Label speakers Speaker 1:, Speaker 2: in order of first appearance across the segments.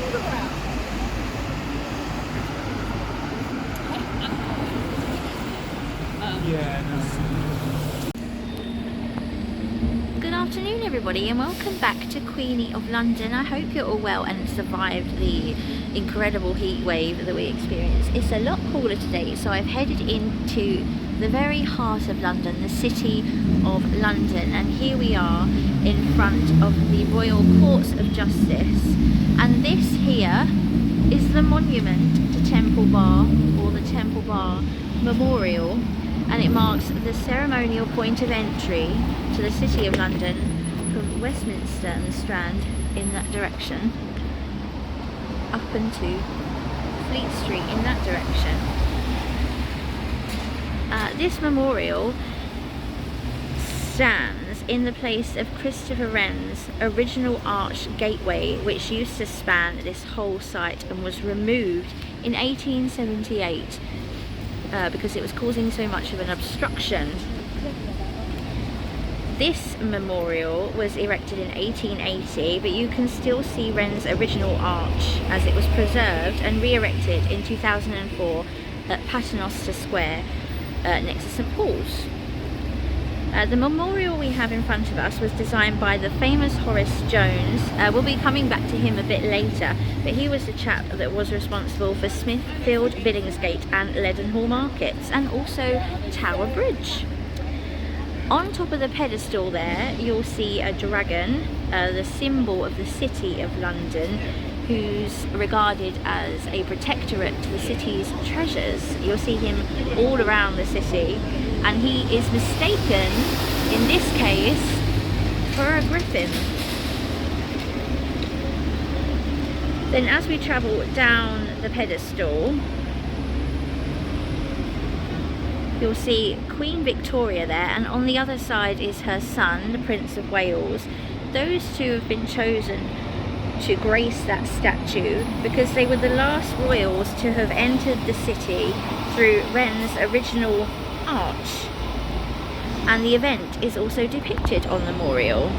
Speaker 1: Good afternoon everybody and welcome back to Queenie of London. I hope you're all well and survived the incredible heat wave that we experienced. It's a lot cooler today, so I've headed into the very heart of London, the City of London, and here we are in front of the Royal Courts of Justice, and this here is the monument to Temple Bar, or the Temple Bar Memorial, and it marks the ceremonial point of entry to the City of London from Westminster and the Strand in that direction up into Fleet Street in that direction. This memorial stands in the place of Christopher Wren's original arch gateway, which used to span this whole site and was removed in 1878 because it was causing so much of an obstruction. This memorial was erected in 1880, but you can still see Wren's original arch as it was preserved and re-erected in 2004 at Paternoster Square next to St Paul's. The memorial we have in front of us was designed by the famous Horace Jones. We'll be coming back to him a bit later, but he was the chap that was responsible for Smithfield, Billingsgate and Leadenhall markets, and also Tower Bridge. On top of the pedestal there you'll see a dragon, the symbol of the City of London, who's regarded as a protectorate to the city's treasures. You'll see him all around the city, and he is mistaken in this case for a griffin. Then as we travel down the pedestal, you'll see Queen Victoria there, and on the other side is her son, the Prince of Wales. Those two have been chosen to grace that statue because they were the last royals to have entered the city through Wren's original arch, and the event is also depicted on the memorial.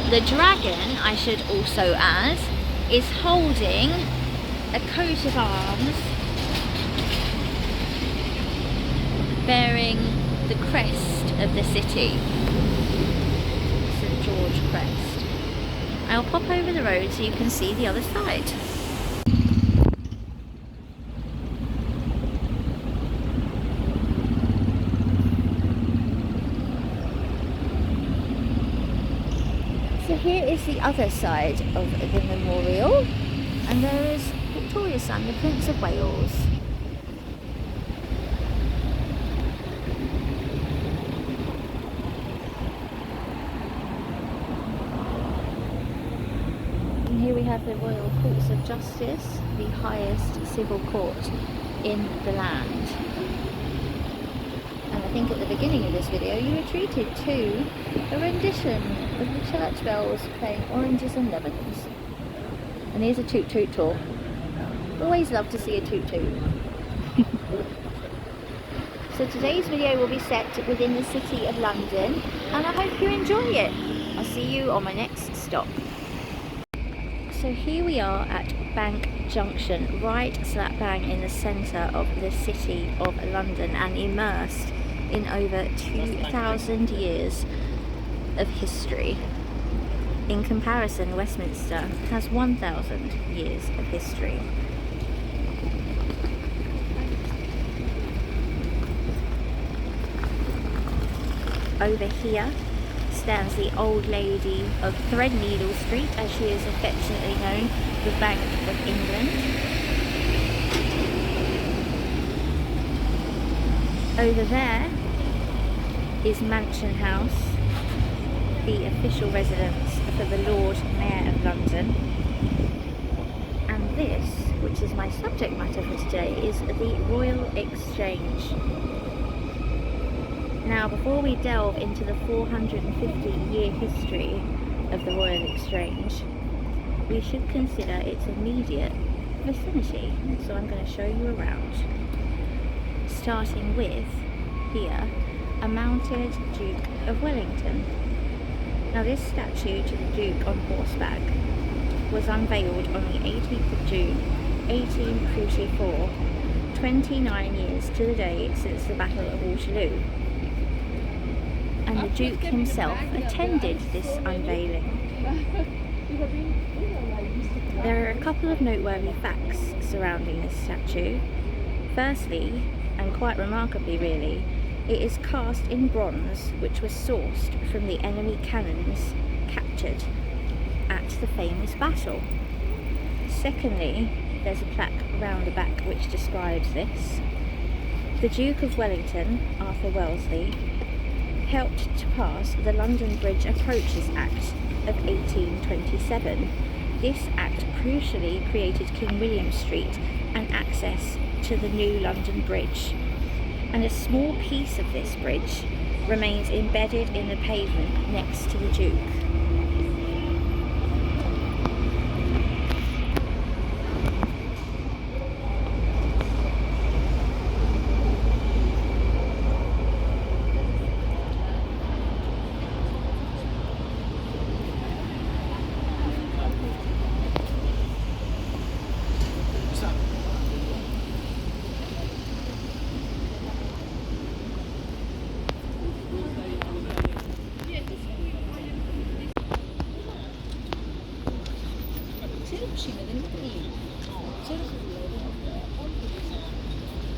Speaker 1: The dragon, I should also add, is holding a coat of arms bearing the crest of the city, St George crest. I'll pop over the road so you can see the other side. So here is the other side of the memorial, and there is Victoria's son, the Prince of Wales. Here we have the Royal Courts of Justice, the highest civil court in the land. And I think at the beginning of this video you were treated to a rendition of the church bells playing Oranges and Lemons. And here's a toot toot tour. Always love to see a toot toot. So today's video will be set within the City of London, and I hope you enjoy it. I'll see you on my next stop. So here we are at Bank Junction, right slap bang in the centre of the City of London, and immersed in over 2,000 years of history. In comparison, Westminster has 1,000 years of history. Over here stands the old lady of Threadneedle Street, as she is affectionately known, the Bank of England. Over there is Mansion House, the official residence for the Lord Mayor of London. And this, which is my subject matter for today, is the Royal Exchange. Now, before we delve into the 450-year history of the Royal Exchange, we should consider its immediate vicinity. So I'm going to show you around. Starting with, here, a mounted Duke of Wellington. Now this statue to the Duke on horseback was unveiled on the 18th of June 1844, 29 years to the day since the Battle of Waterloo. And the Duke himself attended this unveiling. There are a couple of noteworthy facts surrounding this statue. Firstly, and quite remarkably really, it is cast in bronze which was sourced from the enemy cannons captured at the famous battle. Secondly, there's a plaque round the back which describes this. The Duke of Wellington, Arthur Wellesley, helped to pass the London Bridge Approaches Act of 1827. This act crucially created King William Street and access to the new London Bridge. And a small piece of this bridge remains embedded in the pavement next to the Duke.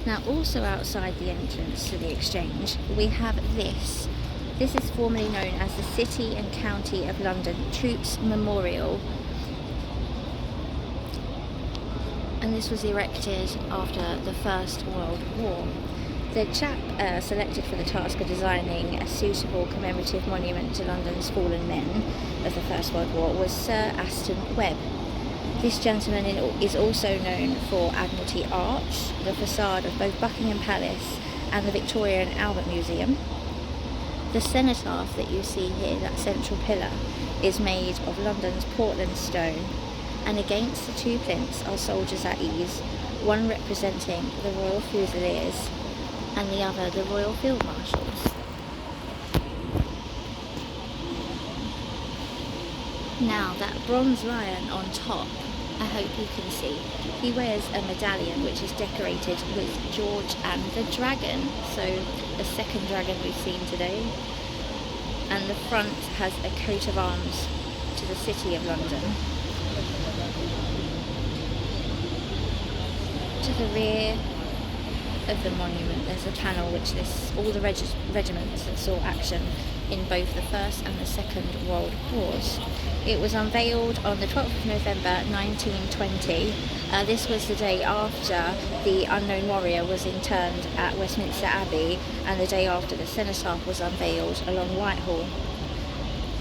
Speaker 1: Now, also outside the entrance to the exchange, we have this. This is formerly known as the City and County of London Troops Memorial. And this was erected after the First World War. The chap selected for the task of designing a suitable commemorative monument to London's fallen men of the First World War was Sir Aston Webb. This gentleman is also known for Admiralty Arch, the facade of both Buckingham Palace and the Victoria and Albert Museum. The cenotaph that you see here, that central pillar, is made of London's Portland stone, and against the two plinths are soldiers at ease, one representing the Royal Fusiliers and the other the Royal Field Marshals. Now, that bronze lion on top, I hope you can see, he wears a medallion which is decorated with George and the Dragon, so the second dragon we've seen today. And the front has a coat of arms to the City of London. To the rear of the monument there's a panel which lists all the regiments that saw action in both the First and the Second World Wars. It was unveiled on the 12th of November 1920. This was the day after the unknown warrior was interned at Westminster Abbey and the day after the cenotaph was unveiled along Whitehall.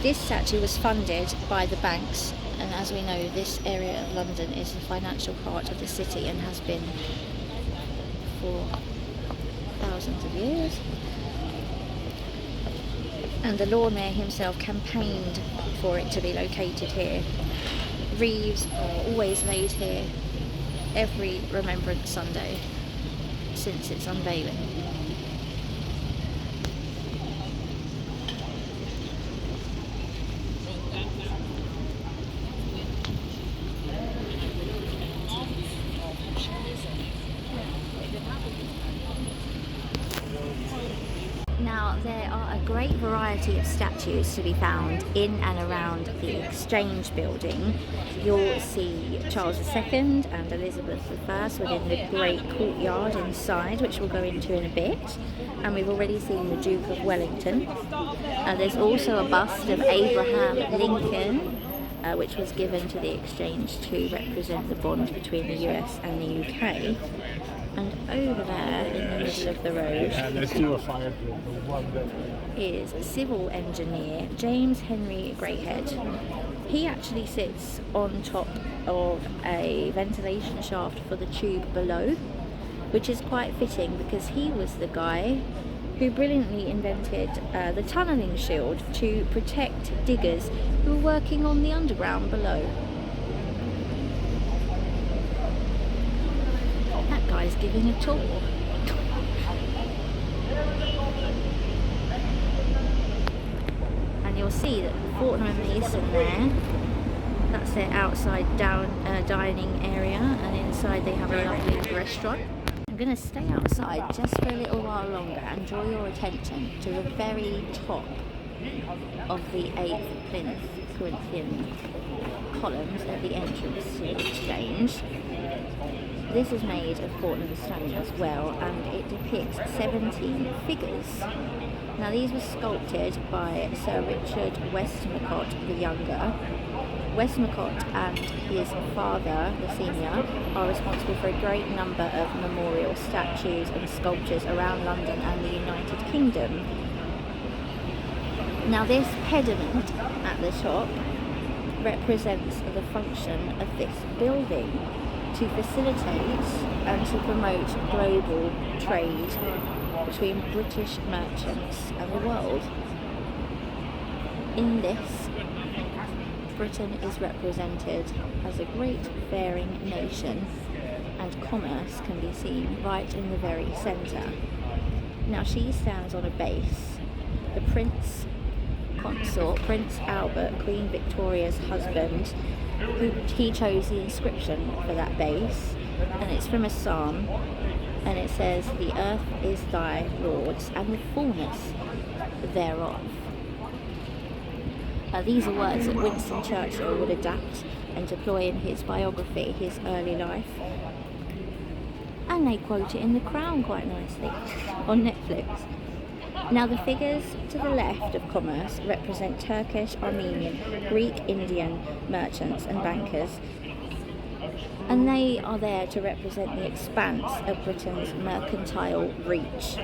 Speaker 1: This statue was funded by the banks, and as we know, this area of London is the financial part of the city and has been for thousands of years. And the Lord Mayor himself campaigned for it to be located here. Wreaths are always laid here every Remembrance Sunday since its unveiling. Now, there are a great variety of statues to be found in and around the Exchange building. You'll see Charles II and Elizabeth I within the great courtyard inside, which we'll go into in a bit. And we've already seen the Duke of Wellington. There's also a bust of Abraham Lincoln, which was given to the Exchange to represent the bond between the US and the UK. And over there, in the middle of the road, is civil engineer James Henry Greyhead. He actually sits on top of a ventilation shaft for the tube below, which is quite fitting because he was the guy who brilliantly invented the tunnelling shield to protect diggers who were working on the underground below. That guy's giving a tour. And you'll see that Fortnum and Mason there That's their outside dining area, and inside they have a lovely restaurant. I'm going to stay outside just for a little while longer and draw your attention to the very top of the 8th plinth Corinthian columns at the entrance to the exchange. This is made of Portland stone as well, and it depicts 17 figures. Now these were sculpted by Sir Richard Westmacott the Younger. Westmacott and his father, the senior, are responsible for a great number of memorial statues and sculptures around London and the United Kingdom. Now this pediment at the top represents the function of this building to facilitate and to promote global trade between British merchants and the world. In this, Britain is represented as a great faring nation, and commerce can be seen right in the very centre. Now she stands on a base. The Prince Consort, Prince Albert, Queen Victoria's husband, he chose the inscription for that base, and it's from a psalm, and it says, "The earth is thy Lord's, and the fullness thereof." These are words that Winston Churchill would adapt and deploy in his biography, his early life, and they quote it in The Crown quite nicely on Netflix. Now the figures to the left of commerce represent Turkish, Armenian, Greek, Indian merchants and bankers, and they are there to represent the expanse of Britain's mercantile reach.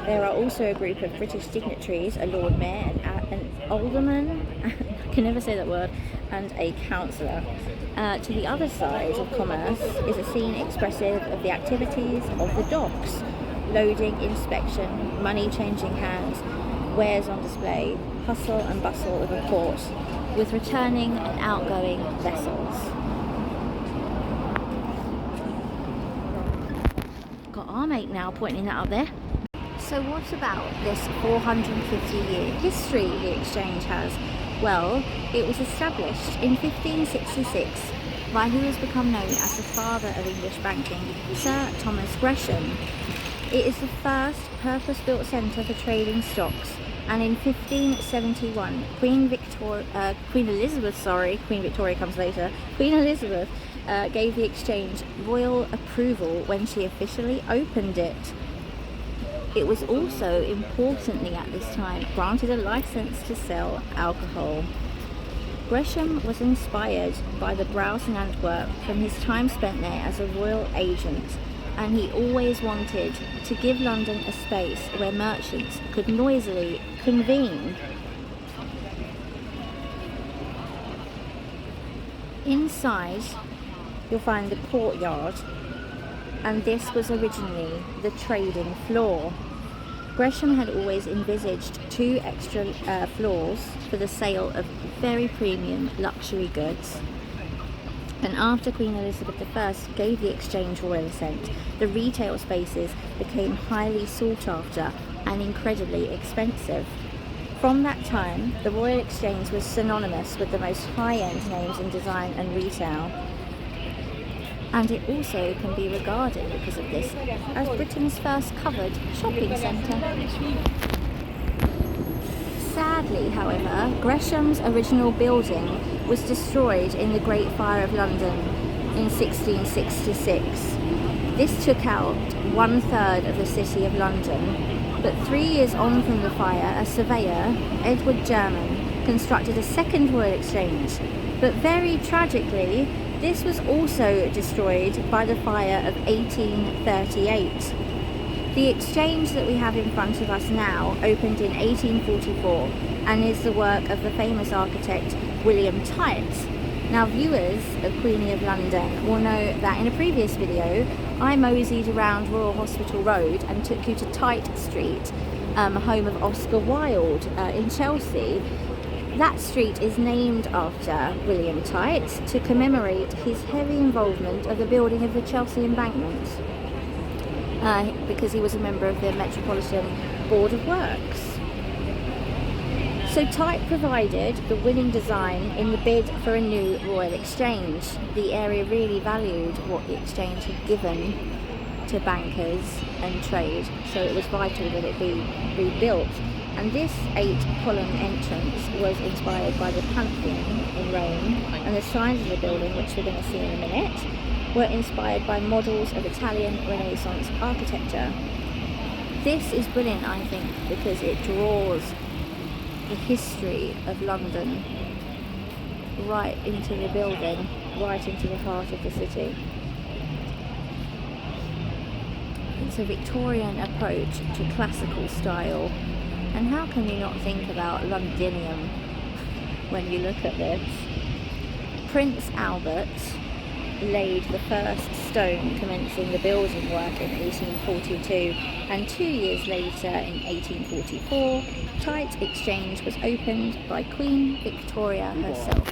Speaker 1: There are also a group of British dignitaries, a Lord Mayor, an alderman, I can never say that word, and a councillor. To the other side of commerce is a scene expressive of the activities of the docks: loading, inspection, money changing hands, wares on display, hustle and bustle of a port, with returning and outgoing vessels. Got our mate now pointing that up there. So what about this 450-year history the exchange has? Well, it was established in 1566 by who has become known as the father of English banking, Sir Thomas Gresham. It is the first purpose-built centre for trading stocks, and in 1571, Queen Elizabeth gave the exchange royal approval when she officially opened it. It was also, importantly at this time, granted a licence to sell alcohol. Gresham was inspired by the Browse in Antwerp from his time spent there as a royal agent, and he always wanted to give London a space where merchants could noisily convene. Inside, you'll find the courtyard, and this was originally the trading floor. Gresham had always envisaged 2 extra floors for the sale of very premium luxury goods. And after Queen Elizabeth I gave the exchange royal assent, the retail spaces became highly sought after and incredibly expensive. From that time, the Royal Exchange was synonymous with the most high-end names in design and retail. And it also can be regarded, because of this, as Britain's first covered shopping centre. Sadly, however, Gresham's original building was destroyed in the Great Fire of London in 1666. This took out 1/3 of the city of London, but 3 years on from the fire, a surveyor, Edward Jermyn, constructed a second Royal Exchange, but very tragically, this was also destroyed by the fire of 1838. The exchange that we have in front of us now opened in 1844 and is the work of the famous architect William Tite. Now viewers of Queenie of London will know that in a previous video I moseyed around Royal Hospital Road and took you to Tite Street, home of Oscar Wilde in Chelsea. That street is named after William Tite to commemorate his heavy involvement of the building of the Chelsea Embankment, because he was a member of the Metropolitan Board of Works. So Type provided the winning design in the bid for a new Royal Exchange. The area really valued what the Exchange had given to bankers and trade, so it was vital that it be rebuilt. And this 8-column entrance was inspired by the Pantheon in Rome, and the sides of the building, which we're going to see in a minute, were inspired by models of Italian Renaissance architecture. This is brilliant, I think, because it draws the history of London right into the building, right into the heart of the city. It's a Victorian approach to classical style, and how can you not think about Londinium when you look at this? Prince Albert laid the first stone commencing the building work in 1842, and 2 years later in 1844 Type Exchange was opened by Queen Victoria herself.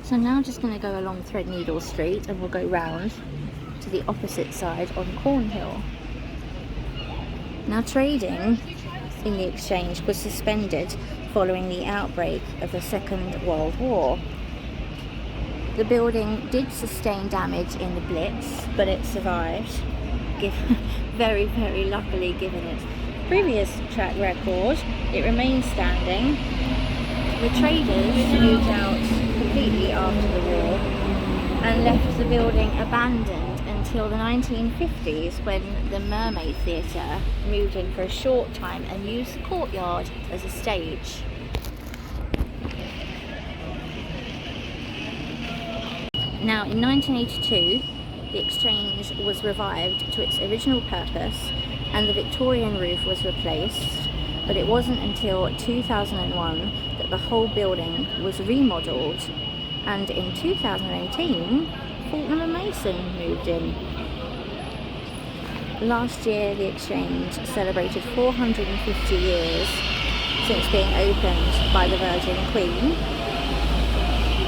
Speaker 1: So now I'm just going to go along Threadneedle Street and we'll go round to the opposite side on Cornhill. Now trading in the Exchange was suspended following the outbreak of the Second World War. The building did sustain damage in the Blitz, but it survived, very, very luckily given its previous track record. It remains standing. The traders moved out completely after the war and left the building abandoned until the 1950s, when the Mermaid Theatre moved in for a short time and used the courtyard as a stage. Now in 1982 the Exchange was revived to its original purpose and the Victorian roof was replaced, but it wasn't until 2001 that the whole building was remodelled, and in 2018 Fortnum & Mason moved in. Last year the Exchange celebrated 450 years since being opened by the Virgin Queen,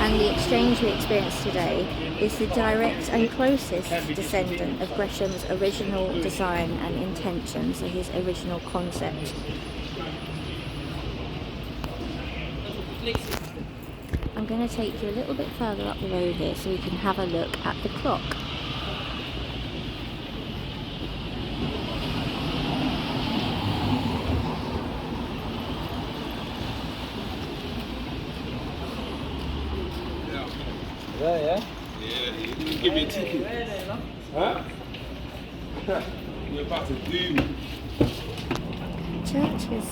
Speaker 1: and the Exchange we experience today is the direct and closest descendant of Gresham's original design and intention, so his original concept. I'm going to take you a little bit further up the road here so we can have a look at the clock.
Speaker 2: Yeah? Yeah, you give me a ticket. Huh? You're about to do me.
Speaker 1: Churches.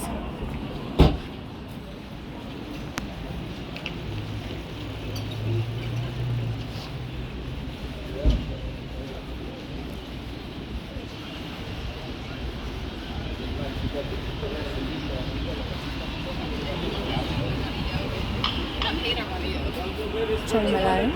Speaker 1: Malone.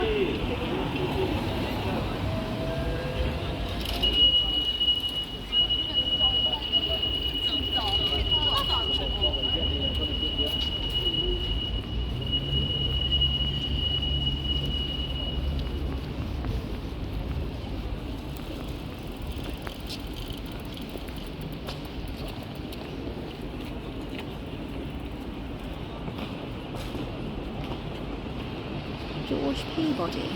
Speaker 1: George Peabody.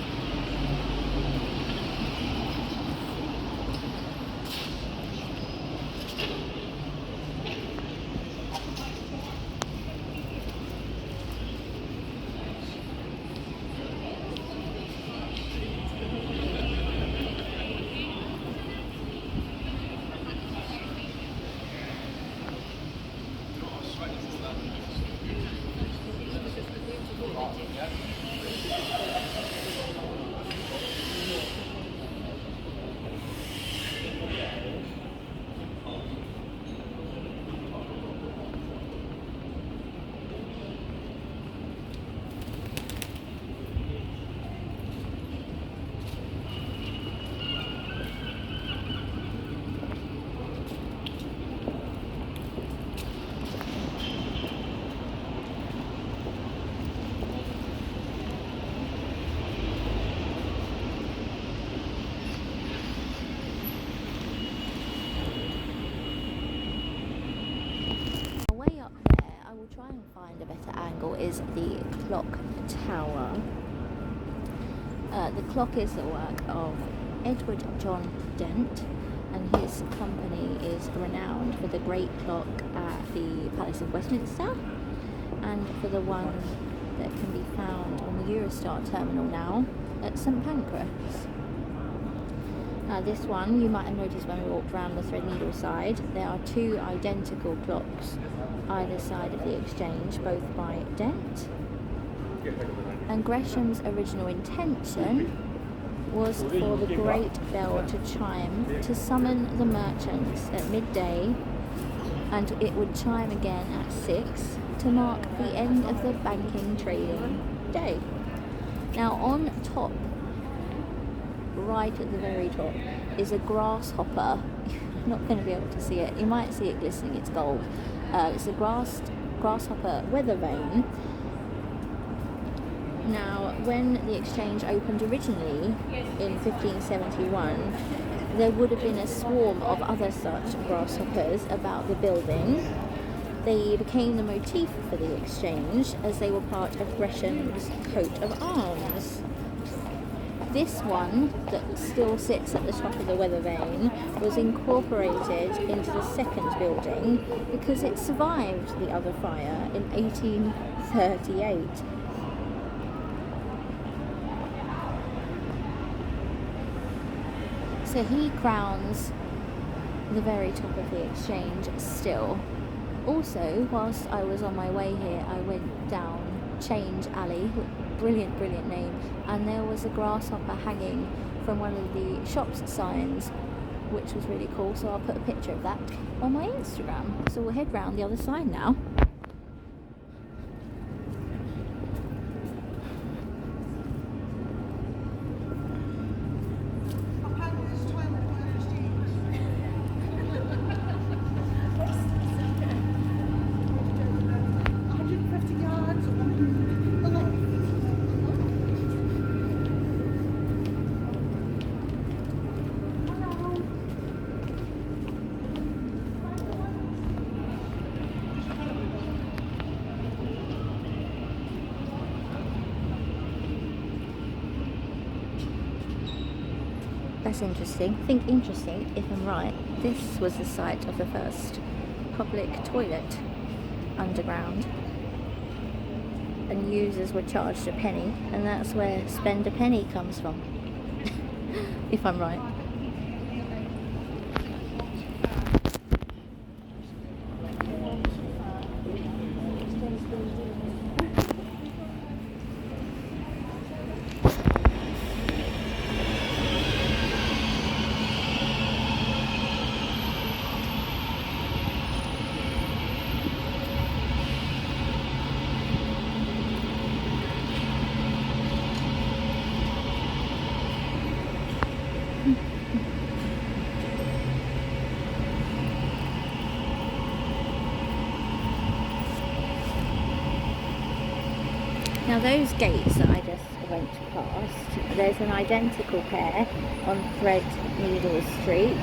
Speaker 1: try and find a better angle is the clock tower. The clock is the work of Edward John Dent, and his company is renowned for the great clock at the Palace of Westminster and for the one that can be found on the Eurostar terminal now at St Pancras. This one, you might have noticed when we walked around the threadneedle side, there are two identical clocks either side of the exchange, both by Dent. And Gresham's original intention was for the great bell to chime to summon the merchants at midday, and it would chime again at 6 to mark the end of the banking trading day. Now on top, right at the very top, is a grasshopper. You're not going to be able to see it. You might see it glistening, it's gold. It's a grasshopper weather vane. Now, when the exchange opened originally in 1571, there would have been a swarm of other such grasshoppers about the building. They became the motif for the exchange as they were part of Gresham's coat of arms. This one, that still sits at the top of the weather vane, was incorporated into the second building because it survived the other fire in 1838. So he crowns the very top of the exchange still. Also, whilst I was on my way here, I went down Change Alley, brilliant name, and there was a grasshopper hanging from one of the shop's signs, which was really cool, so I'll put a picture of that on my Instagram. So we'll head round the other side now. That's interesting. Think interesting, if I'm right, this was the site of the first public toilet underground, and users were charged a penny, and that's where spend a penny comes from, if I'm right. Now those gates that I just went past, there's an identical pair on Threadneedle Street.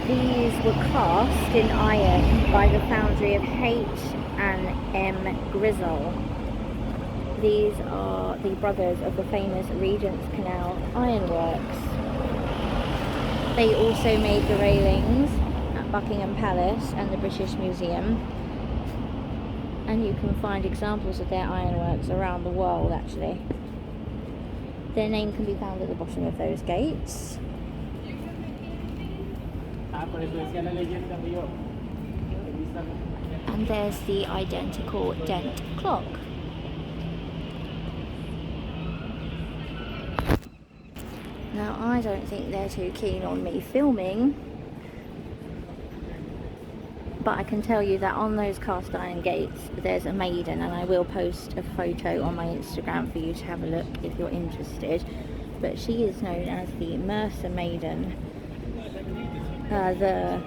Speaker 1: These were cast in iron by the foundry of H&M Grizzle. These are the brothers of the famous Regent's Canal Ironworks. They also made the railings at Buckingham Palace and the British Museum. And you can find examples of their ironworks around the world, actually. Their name can be found at the bottom of those gates. And there's the identical Dent clock. Now, I don't think they're too keen on me filming, but I can tell you that on those cast iron gates there's a maiden, and I will post a photo on my Instagram for you to have a look if you're interested. But she is known as the Mercer Maiden. The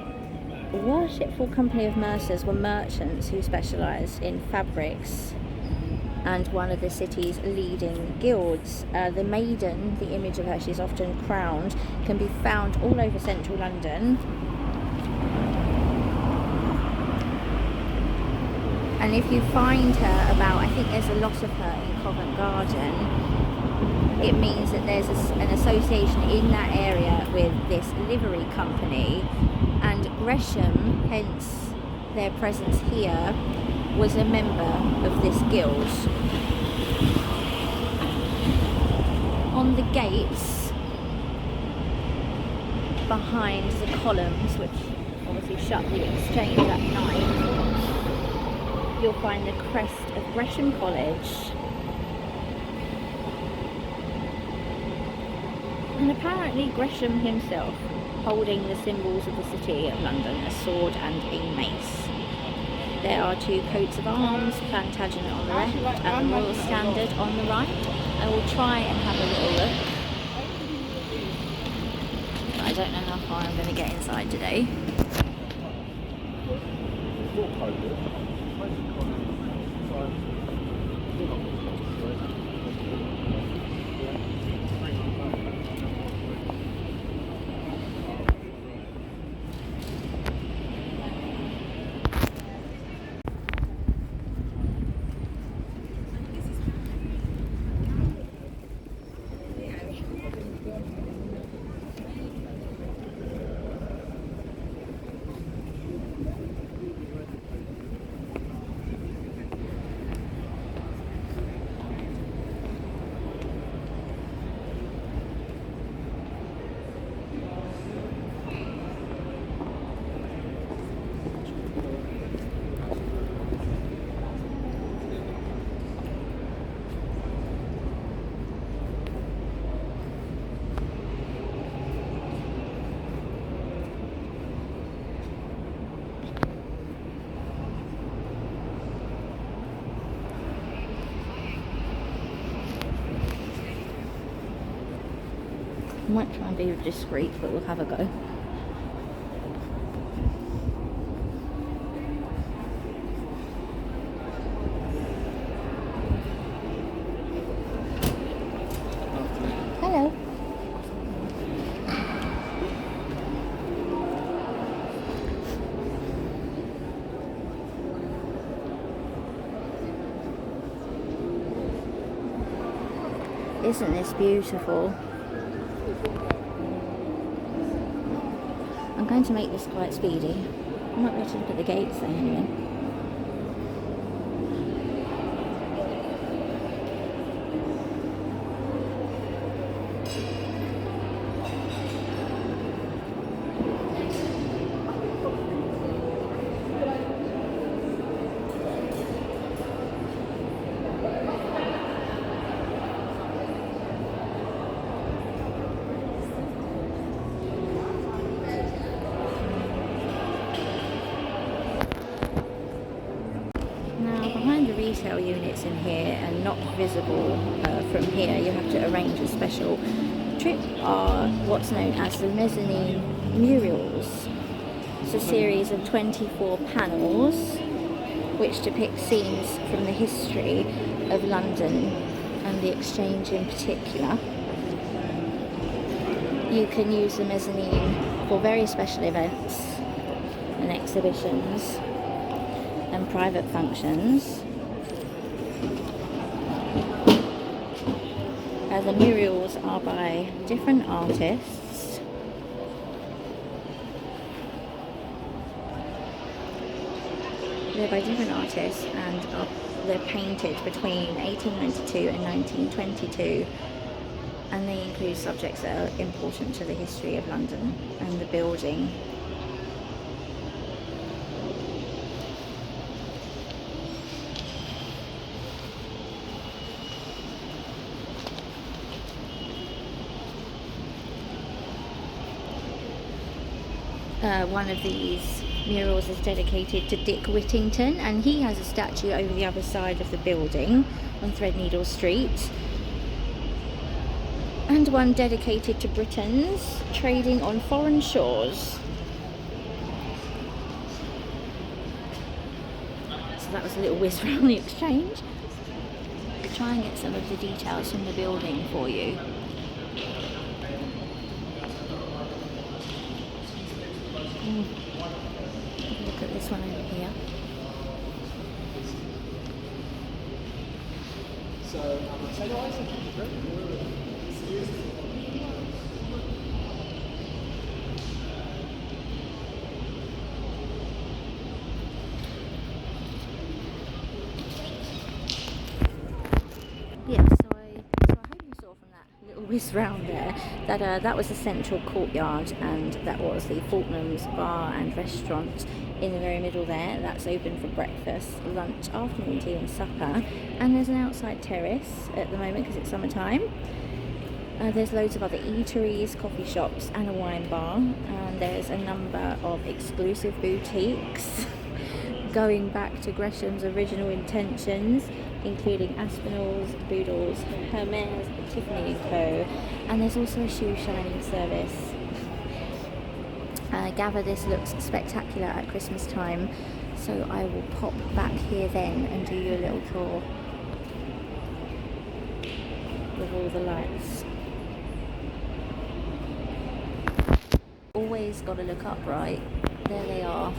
Speaker 1: worshipful company of Mercers were merchants who specialised in fabrics and one of the city's leading guilds. The maiden, the image of her, she's often crowned, can be found all over central London. And And if you find her about, I think there's a lot of her in Covent Garden, it means that there's an association in that area with this livery company, and Gresham, hence their presence here, was a member of this guild. On the gates behind the columns, which obviously shut the exchange at night, you'll find the crest of Gresham College. And apparently Gresham himself holding the symbols of the City of London, a sword and a mace. There are two coats of arms, Plantagenet on the left and the Royal Standard on the right. I will try and have a little look, but I don't know how far I'm going to get inside today. I might try and be discreet, but we'll have a go. Hello. Isn't this beautiful? I'm going to make this quite speedy. I might be able to look at the gates then anyway. Retail units in here and not visible from here, you have to arrange a special trip, are what's known as the mezzanine murals. It's a series of 24 panels which depict scenes from the history of London and the Exchange in particular. You can use the mezzanine for very special events and exhibitions and private functions. The murals are by different artists. They're by different artists and they're painted between 1892 and 1922, and they include subjects that are important to the history of London and the building. One of these murals is dedicated to Dick Whittington, and he has a statue over the other side of the building on Threadneedle Street, and one dedicated to Britons trading on foreign shores. So that was a little whiz around the exchange. I'll try and get some of the details from the building for you. Look at this one over here.
Speaker 2: So, say no, I said
Speaker 1: yeah, so I hope you saw from that little whiz round there that that was the central courtyard, and that was the Fortum's Bar and Restaurant in the very middle there. That's open for breakfast, lunch, afternoon tea and supper, and there's an outside terrace at the moment because it's summertime. There's loads of other eateries, coffee shops and a wine bar, and there's a number of exclusive boutiques going back to Gresham's original intentions, including Aspinall's, Boodles, Hermes, Tiffany & Co. And there's also a shoe shining service. I gather this looks spectacular at Christmas time, so I will pop back here then and do you a little tour with all the lights. Always got to look up, right? There they are.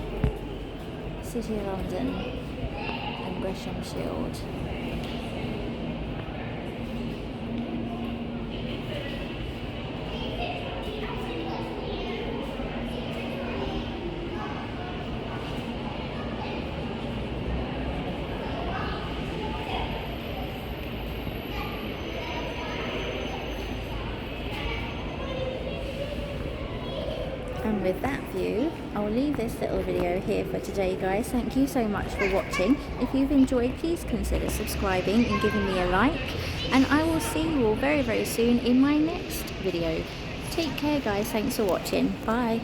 Speaker 1: City of London and Gresham Shield. And with that view, I'll leave this little video here for today, guys. Thank you so much for watching. If you've enjoyed, please consider subscribing and giving me a like. And I will see you all very, very soon in my next video. Take care, guys. Thanks for watching. Bye.